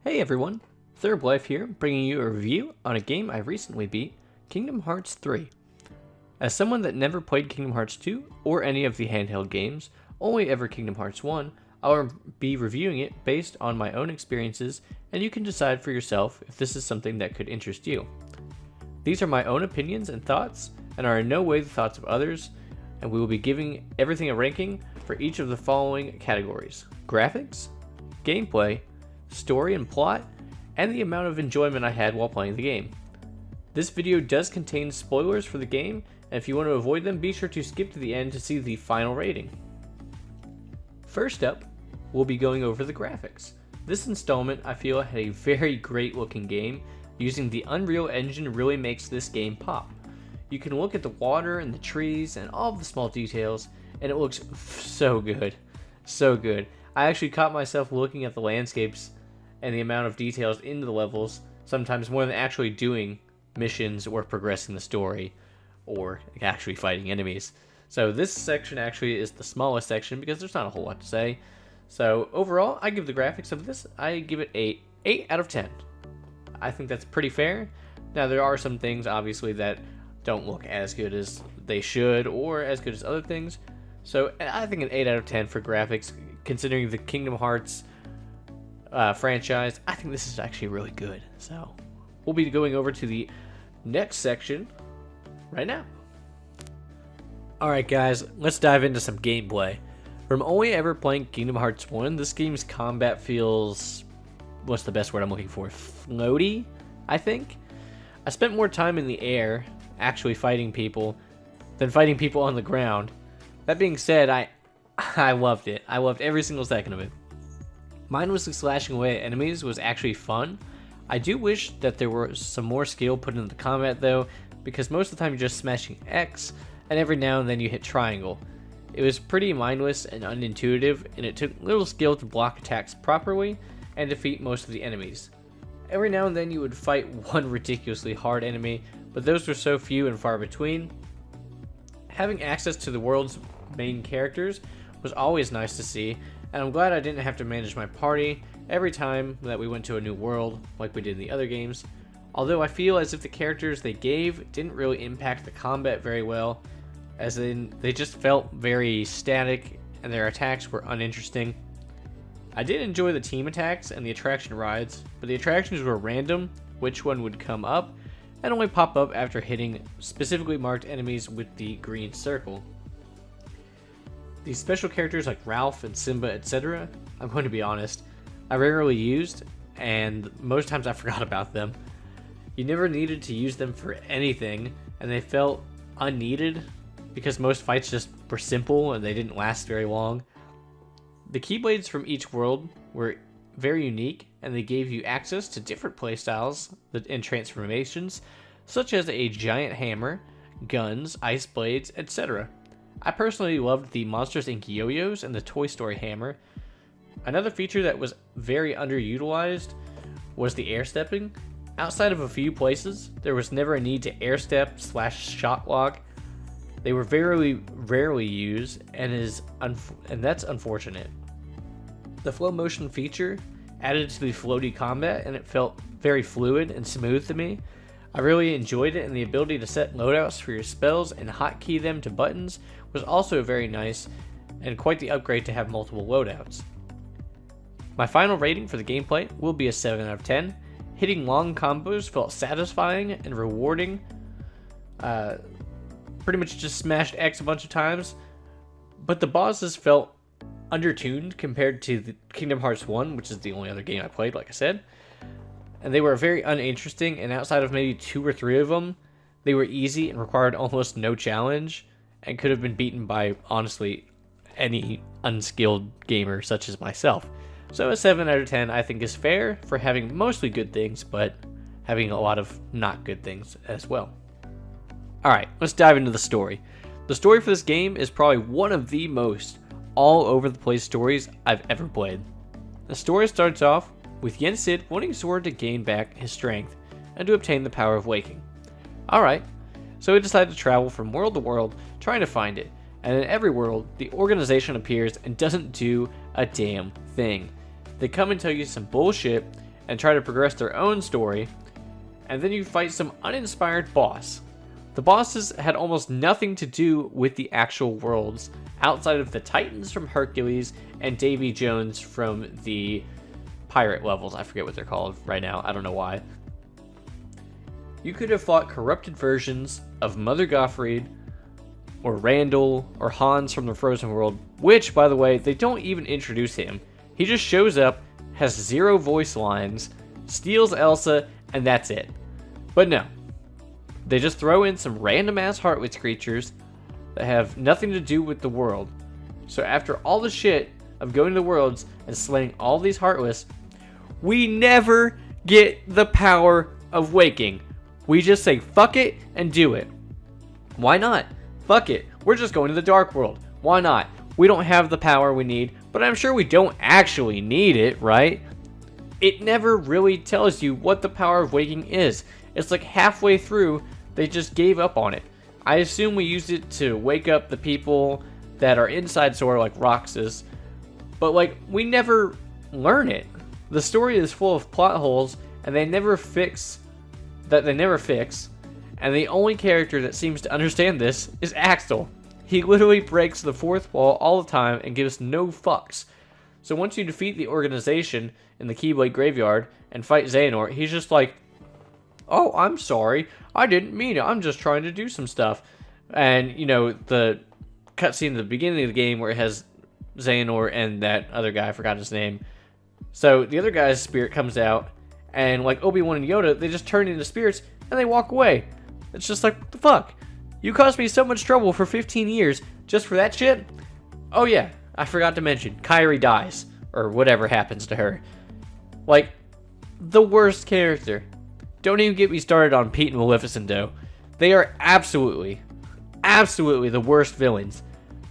Hey everyone, Thurblife here, bringing you a review on a game I recently beat, Kingdom Hearts 3. As someone that never played Kingdom Hearts 2 or any of the handheld games, only ever Kingdom Hearts 1, I'll be reviewing it based on my own experiences, and you can decide for yourself if this is something that could interest you. These are my own opinions and thoughts, and are in no way the thoughts of others, and we will be giving everything a ranking for each of the following categories: graphics, gameplay, story and plot, and the amount of enjoyment I had while playing the game. This video does contain spoilers for the game, and if you want to avoid them, be sure to skip to the end to see the final rating. First up, we'll be going over the graphics. This installment I feel had a very great looking game. Using the Unreal Engine really makes this game pop. You can look at the water and the trees and all of the small details, and it looks so good. So good. I actually caught myself looking at the landscapes and the amount of details into the levels, sometimes more than actually doing missions or progressing the story or actually fighting enemies. So this section actually is the smallest section because there's not a whole lot to say. So overall, I give the graphics of this, I give it a 8 out of 10. I think that's pretty fair. Now there are some things obviously that don't look as good as they should or as good as other things. So I think an 8 out of 10 for graphics, considering the Kingdom Hearts franchise. I think this is actually really good. So we'll be going over to the next section right now. Alright guys, let's dive into some gameplay. From only ever playing Kingdom Hearts 1, this game's combat feels, what's the best word I'm looking for? Floaty, I think? I spent more time in the air, actually fighting people, than fighting people on the ground. That being said, I loved it. I loved every single second of it. Mindlessly slashing away at enemies was actually fun. I do wish that there was some more skill put into the combat though, because most of the time you're just smashing X, and every now and then you hit triangle. It was pretty mindless and unintuitive, and it took little skill to block attacks properly and defeat most of the enemies. Every now and then you would fight one ridiculously hard enemy, but those were so few and far between. Having access to the world's main characters was always nice to see, and I'm glad I didn't have to manage my party every time that we went to a new world like we did in the other games. Although I feel as if the characters they gave didn't really impact the combat very well, as in they just felt very static and their attacks were uninteresting. I did enjoy the team attacks and the attraction rides, but the attractions were random, which one would come up, and only pop up after hitting specifically marked enemies with the green circle. These special characters like Ralph and Simba, etc., I'm going to be honest, I rarely used, and most times I forgot about them. You never needed to use them for anything, and they felt unneeded because most fights just were simple and they didn't last very long. The Keyblades from each world were very unique, and they gave you access to different playstyles and transformations, such as a giant hammer, guns, ice blades, etc. I personally loved the Monsters Inc. yo-yos and the Toy Story hammer. Another feature that was very underutilized was the air stepping. Outside of a few places, there was never a need to air step / shot lock. They were very rarely used, and that's unfortunate. The flow motion feature added to the floaty combat, and it felt very fluid and smooth to me. I really enjoyed it, and the ability to set loadouts for your spells and hotkey them to buttons was also very nice, and quite the upgrade to have multiple loadouts. My final rating for the gameplay will be a 7 out of 10. Hitting long combos felt satisfying and rewarding. Pretty much just smashed X a bunch of times, but the bosses felt undertuned compared to the Kingdom Hearts 1, which is the only other game I played, like I said. And they were very uninteresting, and outside of maybe 2 or 3 of them, they were easy and required almost no challenge, and could have been beaten by, honestly, any unskilled gamer such as myself. So a 7 out of 10 I think is fair for having mostly good things, but having a lot of not good things as well. Alright, let's dive into the story. The story for this game is probably one of the most all over the place stories I've ever played. The story starts off with Yen Sid wanting Sora to gain back his strength and to obtain the power of waking. Alright, so he decided to travel from world to world trying to find it, and in every world, the organization appears and doesn't do a damn thing. They come and tell you some bullshit, and try to progress their own story, and then you fight some uninspired boss. The bosses had almost nothing to do with the actual worlds, outside of the Titans from Hercules and Davy Jones from the pirate levels. I forget what they're called right now, I don't know why. You could have fought corrupted versions of Mother Gottfried, or Randall, or Hans from the Frozen World, which, by the way, they don't even introduce him. He just shows up, has 0 voice lines, steals Elsa, and that's it. But no. They just throw in some random-ass Heartless creatures that have nothing to do with the world. So after all the shit of going to the worlds and slaying all these Heartless, we never get the power of waking. We just say fuck it and do it. Why not? Fuck it. We're just going to the Dark World. Why not? We don't have the power we need, but I'm sure we don't actually need it, right? It never really tells you what the power of waking is. It's like halfway through, they just gave up on it. I assume we used it to wake up the people that are inside Sora, like Roxas, but like, we never learn it. The story is full of plot holes, and they never fix, and the only character that seems to understand this is Axel. He literally breaks the fourth wall all the time and gives no fucks. So once you defeat the organization in the Keyblade Graveyard and fight Xehanort, he's just like, oh, I'm sorry, I didn't mean it, I'm just trying to do some stuff. And, you know, the cutscene at the beginning of the game where it has Xehanort and that other guy, I forgot his name. So the other guy's spirit comes out, and like Obi-Wan and Yoda, they just turn into spirits and they walk away. It's just like, what the fuck? You caused me so much trouble for 15 years just for that shit? Oh yeah, I forgot to mention, Kairi dies, or whatever happens to her. Like, the worst character. Don't even get me started on Pete and Maleficento. They are absolutely the worst villains.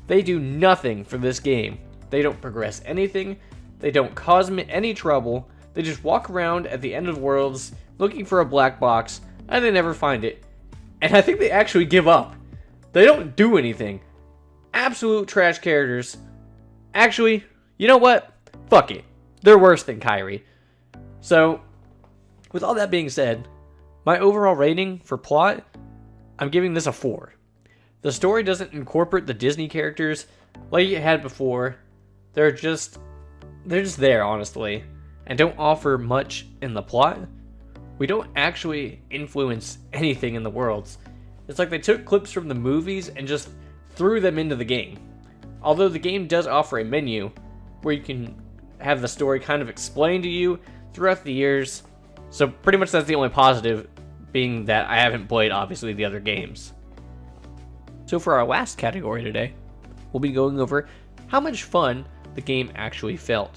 They do nothing for this game. They don't progress anything. They don't cause me any trouble. They just walk around at the end of worlds looking for a black box, and they never find it. And I think they actually give up. They don't do anything. Absolute trash characters. Actually, you know what? Fuck it. They're worse than Kairi. So, with all that being said, my overall rating for plot, I'm giving this a 4. The story doesn't incorporate the Disney characters like it had before. They're just there, honestly, and don't offer much in the plot. We don't actually influence anything in the worlds. It's like they took clips from the movies and just threw them into the game. Although the game does offer a menu where you can have the story kind of explained to you throughout the years. So pretty much that's the only positive, being that I haven't played, obviously, the other games. So for our last category today, we'll be going over how much fun the game actually felt.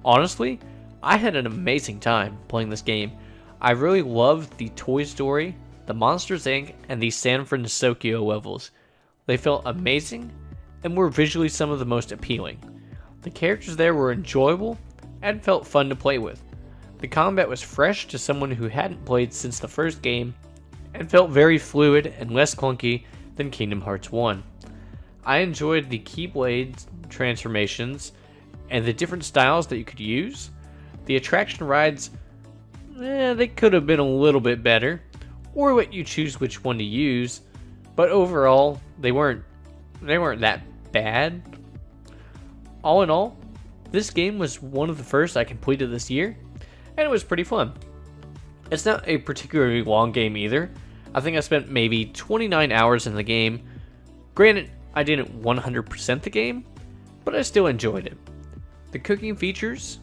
Honestly, I had an amazing time playing this game. I really loved the Toy Story, the Monsters Inc., and the San Francisco levels. They felt amazing and were visually some of the most appealing. The characters there were enjoyable and felt fun to play with. The combat was fresh to someone who hadn't played since the first game and felt very fluid and less clunky than Kingdom Hearts 1. I enjoyed the Keyblade transformations and the different styles that you could use. The attraction rides, they could have been a little bit better, or let you choose which one to use, but overall, they weren't that bad. All in all, this game was one of the first I completed this year, and it was pretty fun. It's not a particularly long game either. I think I spent maybe 29 hours in the game. Granted, I didn't 100% the game, but I still enjoyed it. The cooking features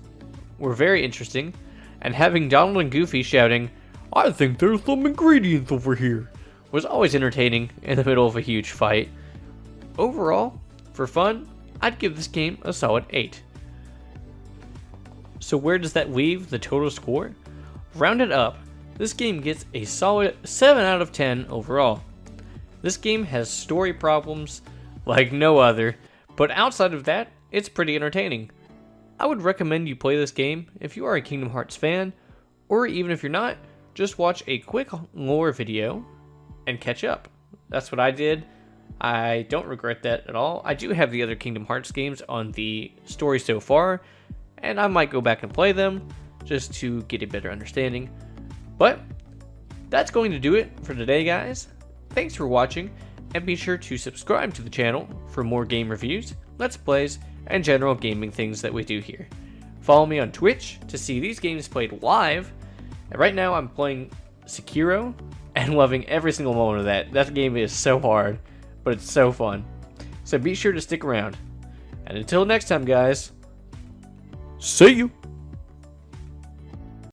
were very interesting, and having Donald and Goofy shouting, "I think there's some ingredients over here," was always entertaining in the middle of a huge fight. Overall, for fun, I'd give this game a solid 8. So where does that leave the total score? Rounded up, this game gets a solid 7 out of 10 overall. This game has story problems like no other, but outside of that, it's pretty entertaining. I would recommend you play this game if you are a Kingdom Hearts fan, or even if you're not, just watch a quick lore video and catch up. That's what I did. I don't regret that at all. I do have the other Kingdom Hearts games on the story so far, and I might go back and play them, just to get a better understanding. But that's going to do it for today, guys. Thanks for watching, and be sure to subscribe to the channel for more game reviews, let's plays, and general gaming things that we do here. Follow me on Twitch to see these games played live. And right now I'm playing Sekiro and loving every single moment of that. That game is so hard, but it's so fun. So be sure to stick around. And until next time, guys, see you!